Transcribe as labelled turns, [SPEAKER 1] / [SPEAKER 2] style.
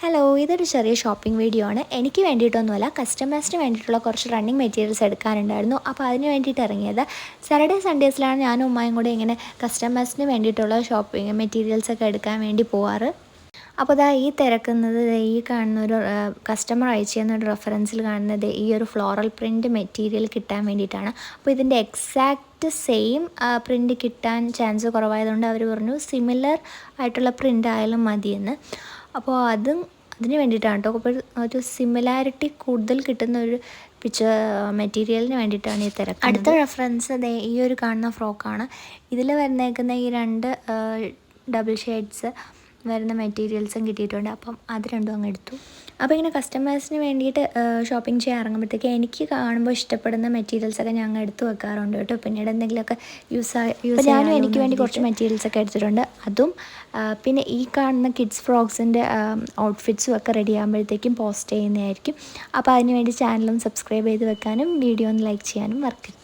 [SPEAKER 1] Hello, ഇതൊരു ചെറിയ shopping video ആണ്. എനിക്ക് വേണ്ടിയിട്ടൊന്നുമല്ല, കസ്റ്റമേഴ്സിന് വേണ്ടിയിട്ടുള്ള കുറച്ച് റണ്ണിങ് മെറ്റീരിയൽസ് എടുക്കാനുണ്ടായിരുന്നു. അപ്പോൾ അതിന് വേണ്ടിയിട്ട് ഇറങ്ങിയത്. സാറ്റർഡേ സൺഡേസിലാണ് ഞാനും ഉമ്മയും കൂടെ ഇങ്ങനെ കസ്റ്റമേഴ്സിന് വേണ്ടിയിട്ടുള്ള ഷോപ്പിംഗ് മെറ്റീരിയൽസൊക്കെ എടുക്കാൻ വേണ്ടി പോവാറ്. അപ്പോൾ ഈ തിരക്കുന്നത് ഈ കാണുന്നൊരു കസ്റ്റമർ അയച്ചു തന്നൊരു റെഫറൻസിൽ കാണുന്നത് ഈ ഒരു ഫ്ലോറൽ പ്രിൻറ്റ് മെറ്റീരിയൽ കിട്ടാൻ വേണ്ടിയിട്ടാണ്. അപ്പോൾ ഇതിൻ്റെ എക്സാക്റ്റ് സെയിം പ്രിൻറ്റ് കിട്ടാൻ ചാൻസ് കുറവായതുകൊണ്ട് അവർ പറഞ്ഞു സിമിലർ ആയിട്ടുള്ള പ്രിൻ്റ് ആയാലും മതിയെന്ന്. അപ്പോൾ അതിന് വേണ്ടിയിട്ടാണ് കേട്ടോ. അപ്പോൾ ഒരു സിമിലാരിറ്റി കൂടുതൽ കിട്ടുന്ന ഒരു മെറ്റീരിയലിന് വേണ്ടിയിട്ടാണ് ഈ തിരക്ക്. അടുത്ത റെഫറൻസ് ഈ ഒരു കാണുന്ന ഫ്രോക്കാണ്. ഇതിൽ വരുന്നേക്കുന്ന ഈ രണ്ട് ഡബിൾ ഷെയ്ഡ്സ് വരുന്ന മെറ്റീരിയൽസും കിട്ടിയിട്ടുണ്ട്. അപ്പം അത് രണ്ടും അങ്ങ് എടുത്തു. അപ്പോൾ ഇങ്ങനെ കസ്റ്റമേഴ്സിന് വേണ്ടിയിട്ട് ഷോപ്പിംഗ് ചെയ്യാൻ ഇറങ്ങുമ്പോഴത്തേക്ക് എനിക്ക് കാണുമ്പോൾ ഇഷ്ടപ്പെടുന്ന മെറ്റീരിയൽസൊക്കെ ഞങ്ങൾ എടുത്തു വെക്കാറുണ്ട് കേട്ടോ. പിന്നീട് എന്തെങ്കിലുമൊക്കെ ഞാനും എനിക്ക് വേണ്ടി കുറച്ച് മെറ്റീരിയൽസൊക്കെ എടുത്തിട്ടുണ്ട്. അതും പിന്നെ ഈ കാണുന്ന കിഡ്സ് ഫ്രോക്സിൻ്റെ ഔട്ട്ഫിറ്റ്സും ഒക്കെ റെഡി ആകുമ്പോഴത്തേക്കും പോസ്റ്റ് ചെയ്യുന്നതായിരിക്കും. അപ്പോൾ അതിനുവേണ്ടി ചാനലും സബ്സ്ക്രൈബ് ചെയ്ത് വെക്കാനും വീഡിയോ ഒന്ന് ലൈക്ക് ചെയ്യാനും മറക്കരുത്.